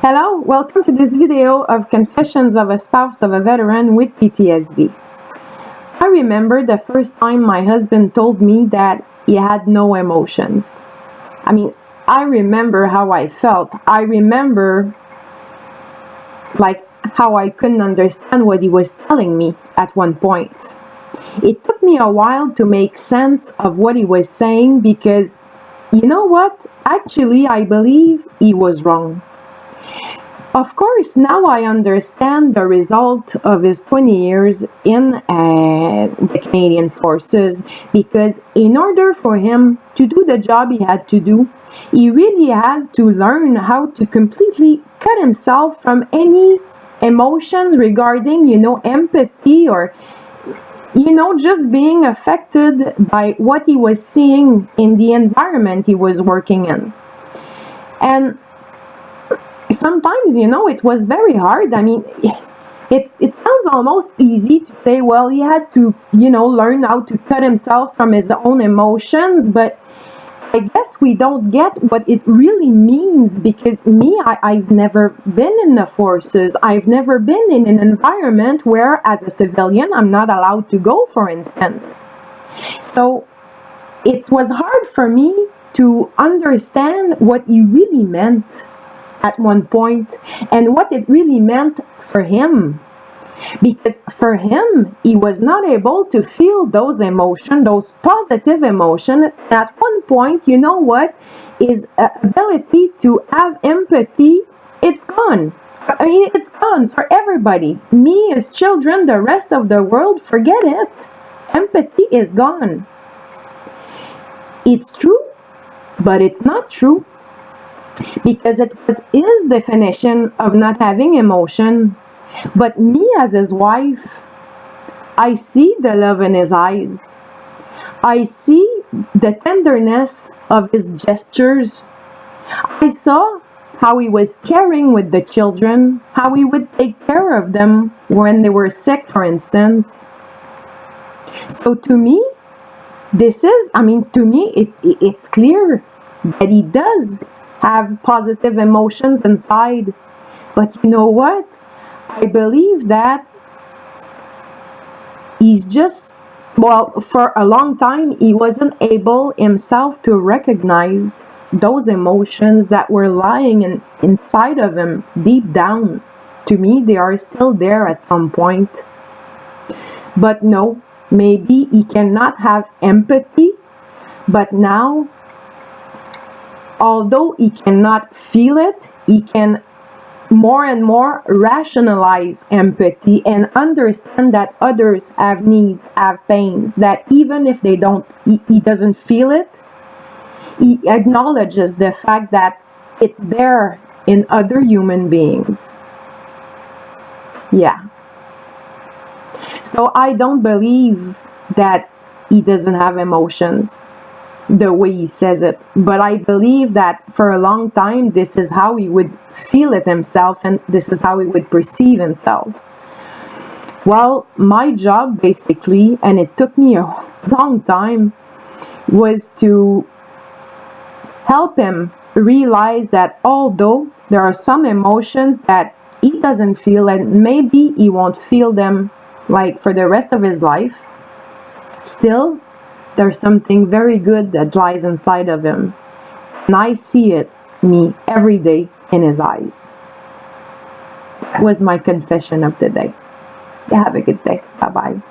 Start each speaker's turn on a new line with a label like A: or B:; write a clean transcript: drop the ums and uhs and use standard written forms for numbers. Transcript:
A: Hello, welcome to this video of Confessions of a Spouse of a Veteran with PTSD. I remember the first time my husband told me that he had no emotions. I remember how I felt. I remember how I couldn't understand what he was telling me at one point. It took me a while to make sense of what he was saying because, you know what? Actually, I believe he was wrong. Of course, now I understand the result of his 20 years in the Canadian Forces, because in order for him to do the job he had to do, he really had to learn how to completely cut himself from any emotions regarding, empathy or, just being affected by what he was seeing in the environment he was working in. And sometimes, it was very hard. It sounds almost easy to say, well, he had to, learn how to cut himself from his own emotions, but I guess we don't get what it really means, because I've never been in the forces. I've never been in an environment where, as a civilian, I'm not allowed to go, for instance. So it was hard for me to understand what he really meant at one point, and what it really meant for him. Because for him, he was not able to feel those emotions, those positive emotions. At one point, his ability to have empathy, it's gone. It's gone for everybody. Me, his children, the rest of the world, forget it. Empathy is gone. It's true, but it's not true. Because it was his definition of not having emotion. But me, as his wife, I see the love in his eyes. I see the tenderness of his gestures. I saw how he was caring with the children, how he would take care of them when they were sick, for instance. So to me, it's clear that he does have positive emotions inside. But you know what? I believe that for a long time, he wasn't able himself to recognize those emotions that were lying inside of him deep down. To me, they are still there at some point. But no, maybe he cannot have empathy, but now, although he cannot feel it, he can more and more rationalize empathy and understand that others have needs, have pains, that even if he doesn't feel it, he acknowledges the fact that it's there in other human beings. Yeah. So I don't believe that he doesn't have emotions the way he says it, but I believe that for a long time this is how he would feel it himself, and this is how he would perceive himself. Well, my job basically, and it took me a long time, was to help him realize that although there are some emotions that he doesn't feel, and maybe he won't feel them for the rest of his life, still there's something very good that lies inside of him. And I see it, every day in his eyes. That was my confession of the day. Have a good day. Bye-bye.